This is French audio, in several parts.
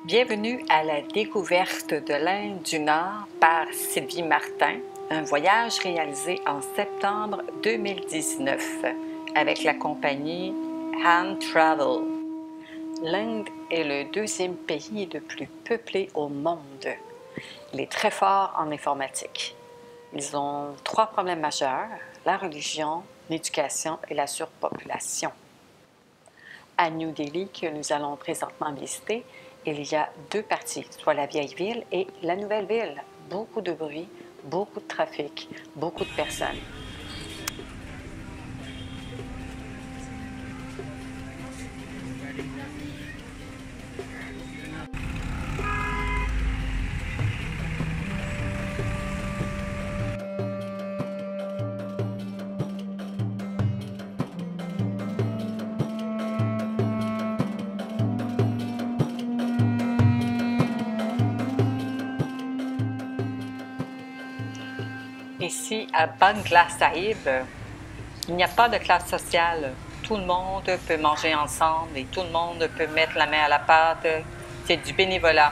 Bienvenue à la découverte de l'Inde du Nord par Sylvie Martin, un voyage réalisé en septembre 2019 avec la compagnie Han Travel. L'Inde est le deuxième pays le plus peuplé au monde. Il est très fort en informatique. Ils ont 3 problèmes majeurs, la religion, l'éducation et la surpopulation. À New Delhi, que nous allons présentement visiter, il y a 2 parties, soit la vieille ville et la nouvelle ville. Beaucoup de bruit, beaucoup de trafic, beaucoup de personnes. Ici, à Bangla Sahib, il n'y a pas de classe sociale. Tout le monde peut manger ensemble et tout le monde peut mettre la main à la pâte. C'est du bénévolat.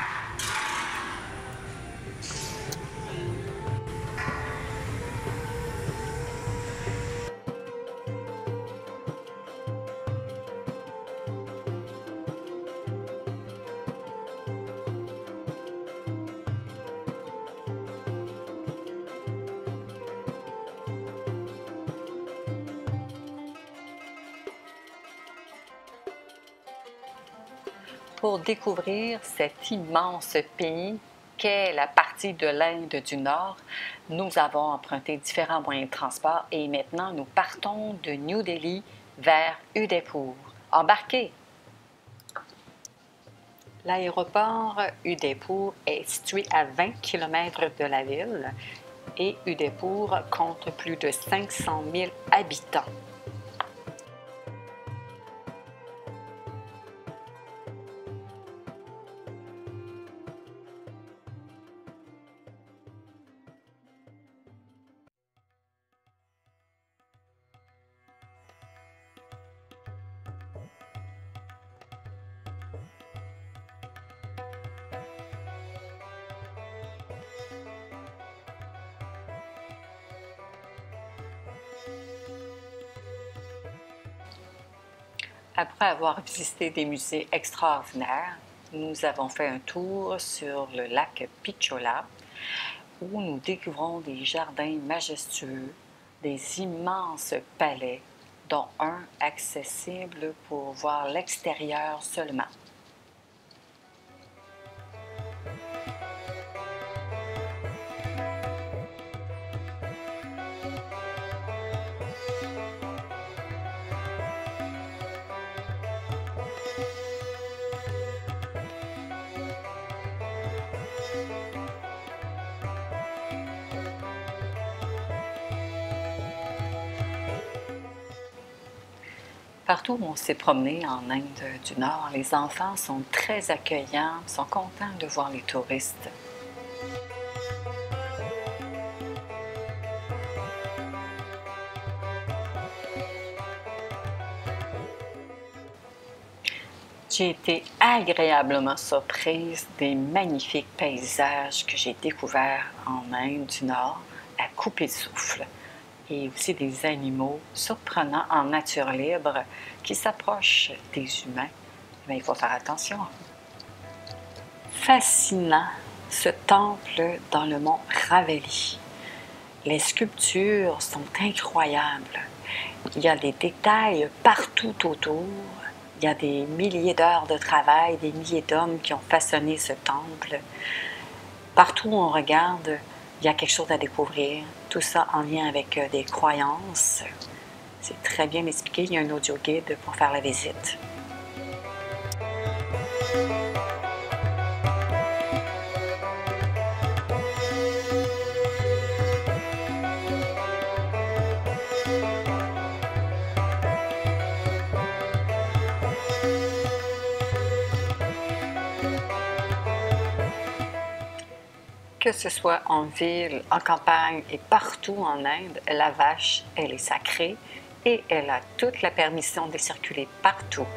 Pour découvrir cet immense pays qu'est la partie de l'Inde du Nord, nous avons emprunté différents moyens de transport et maintenant nous partons de New Delhi vers Udaipur. Embarquez! L'aéroport Udaipur est situé à 20 km de la ville et Udaipur compte plus de 500 000 habitants. Après avoir visité des musées extraordinaires, nous avons fait un tour sur le lac Pichola où nous découvrons des jardins majestueux, des immenses palais, dont un accessible pour voir l'extérieur seulement. Partout où on s'est promené en Inde du Nord, les enfants sont très accueillants, sont contents de voir les touristes. J'ai été agréablement surprise des magnifiques paysages que j'ai découverts en Inde du Nord à couper le souffle. Et aussi des animaux surprenants en nature libre qui s'approchent des humains. Mais il faut faire attention. Fascinant, ce temple dans le mont Raveli. Les sculptures sont incroyables. Il y a des détails partout autour. Il y a des milliers d'heures de travail, des milliers d'hommes qui ont façonné ce temple. Partout où on regarde, il y a quelque chose à découvrir. Tout ça en lien avec des croyances. C'est très bien expliqué. Il y a un audio guide pour faire la visite. Que ce soit en ville, en campagne et partout en Inde, la vache, elle est sacrée et elle a toute la permission de circuler partout.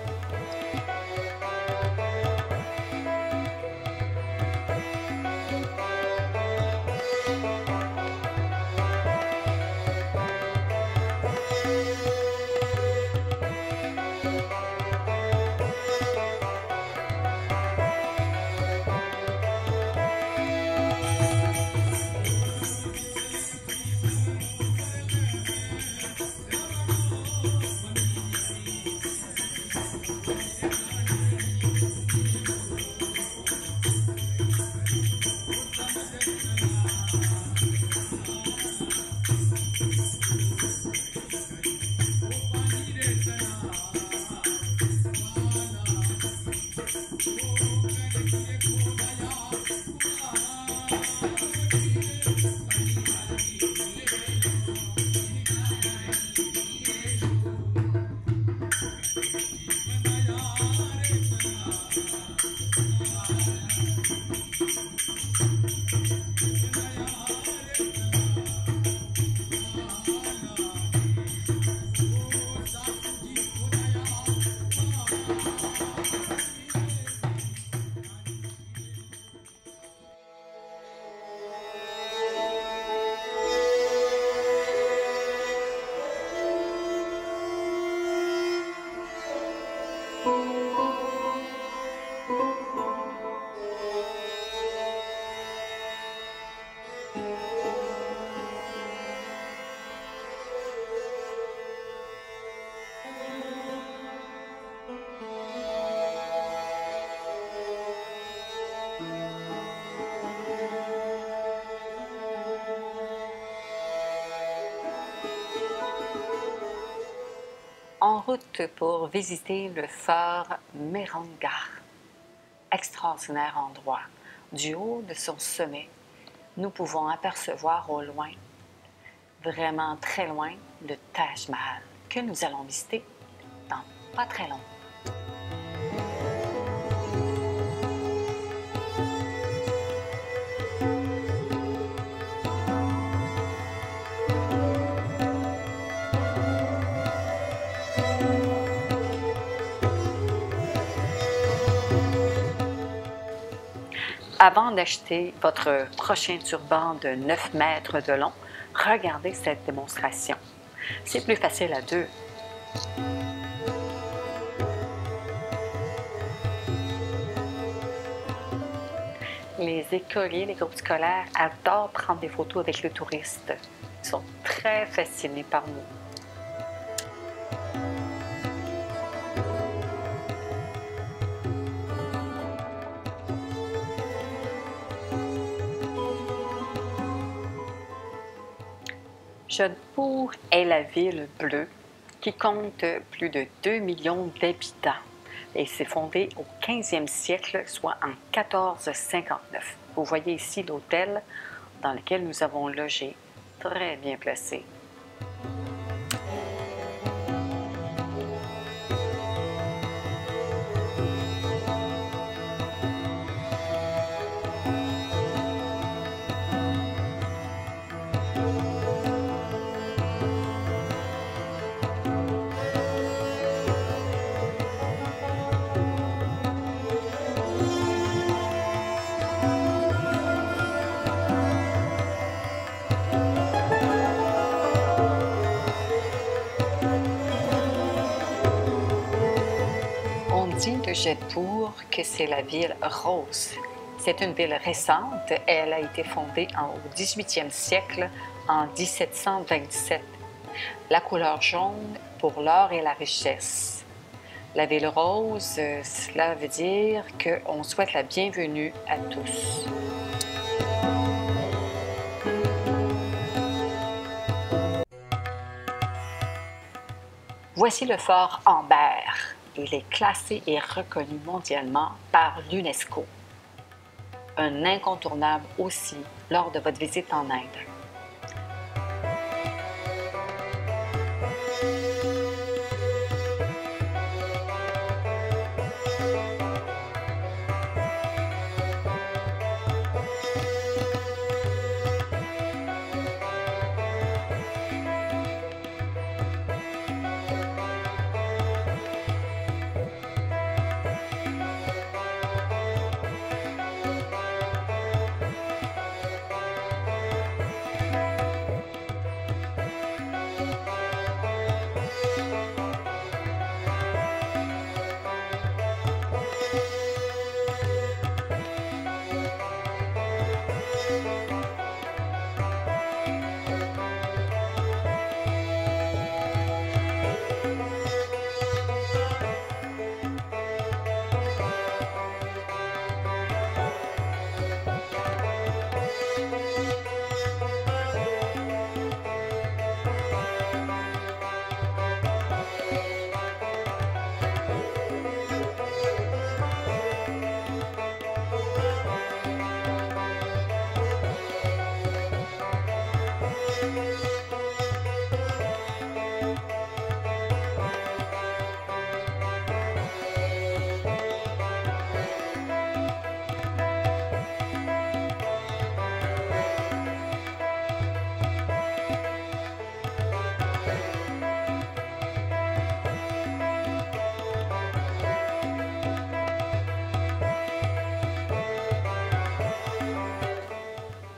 route pour visiter le fort Merongar. Extraordinaire endroit. Du haut de son sommet, nous pouvons apercevoir au loin, vraiment très loin, le Taj Mahal, que nous allons visiter dans pas très longtemps. Avant d'acheter votre prochain turban de 9 mètres de long, regardez cette démonstration. C'est plus facile à deux. Les écoliers, les groupes scolaires adorent prendre des photos avec les touristes. Ils sont très fascinés par nous. Jodhpur est la ville bleue qui compte plus de 2 millions d'habitants et s'est fondée au 15e siècle, soit en 1459. Vous voyez ici l'hôtel dans lequel nous avons logé, très bien placé. De Jodhpur que c'est la ville rose. C'est une ville récente. Elle a été fondée au 18e siècle, en 1727. La couleur jaune pour l'or et la richesse. La ville rose, cela veut dire qu'on souhaite la bienvenue à tous. Voici le fort Amber. Il est classé et reconnu mondialement par l'UNESCO. Un incontournable aussi lors de votre visite en Inde.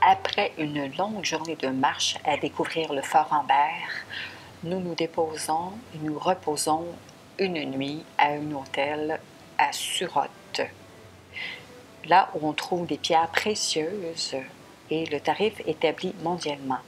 Après une longue journée de marche à découvrir le fort Amber, nous nous déposons et nous reposons une nuit à un hôtel à Surat, là où on trouve des pierres précieuses et le tarif établi mondialement.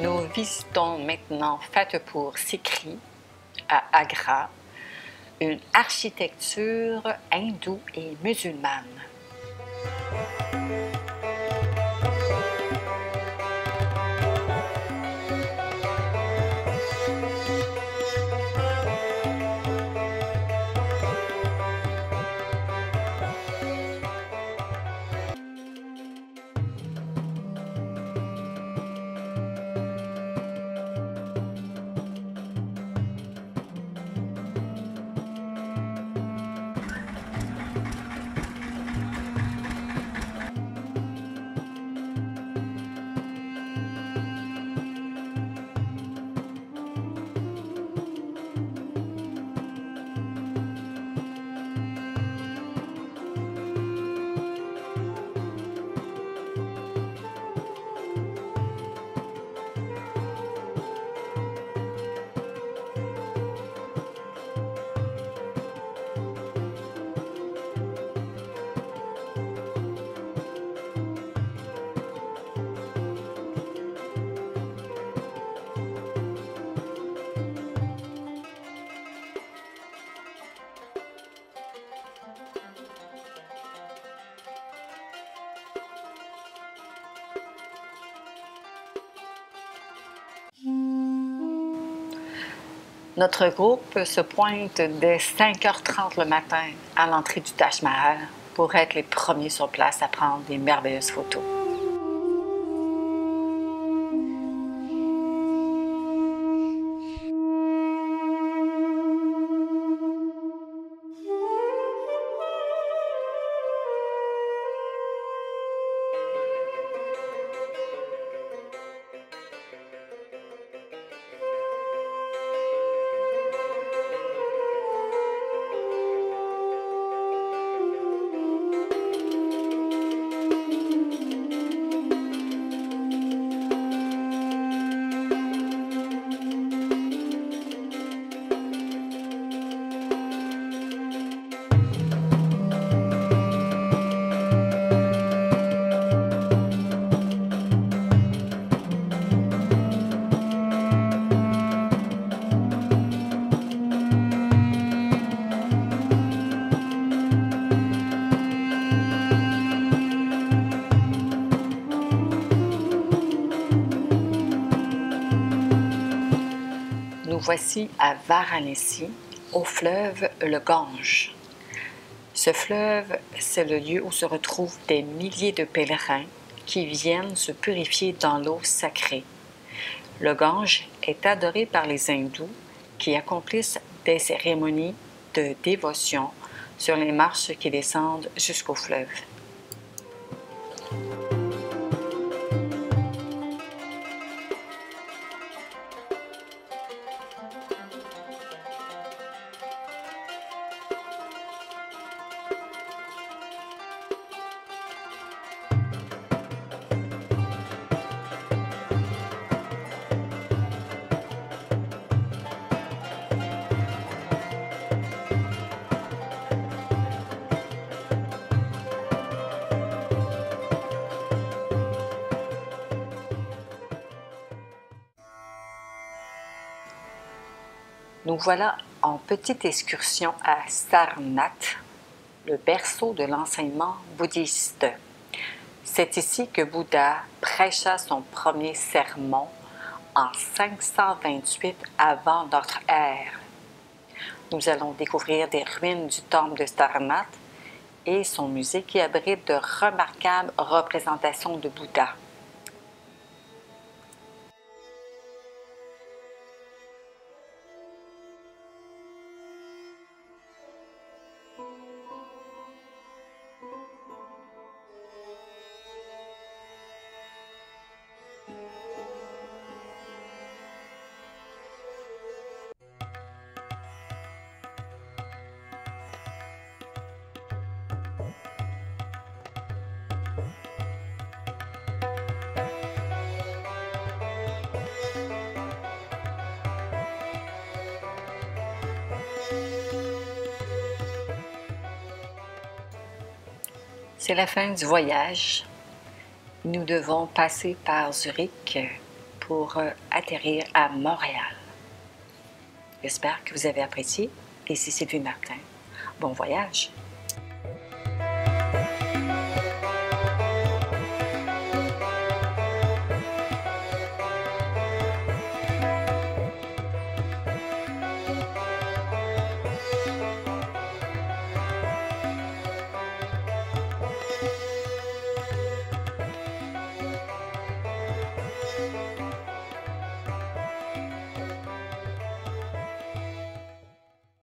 Nous visitons maintenant Fatehpur Sikri à Agra, une architecture hindoue et musulmane. Notre groupe se pointe dès 5h30 le matin à l'entrée du Taj Mahal pour être les premiers sur place à prendre des merveilleuses photos. Nous voici à Varanasi, au fleuve le Gange. Ce fleuve, c'est le lieu où se retrouvent des milliers de pèlerins qui viennent se purifier dans l'eau sacrée. Le Gange est adoré par les hindous qui accomplissent des cérémonies de dévotion sur les marches qui descendent jusqu'au fleuve. Nous voilà en petite excursion à Sarnath, le berceau de l'enseignement bouddhiste. C'est ici que Bouddha prêcha son premier sermon en 528 avant notre ère. Nous allons découvrir des ruines du temple de Sarnath et son musée qui abrite de remarquables représentations de Bouddha. C'est la fin du voyage. Nous devons passer par Zurich pour atterrir à Montréal. J'espère que vous avez apprécié. Ici Sylvie Martin. Bon voyage!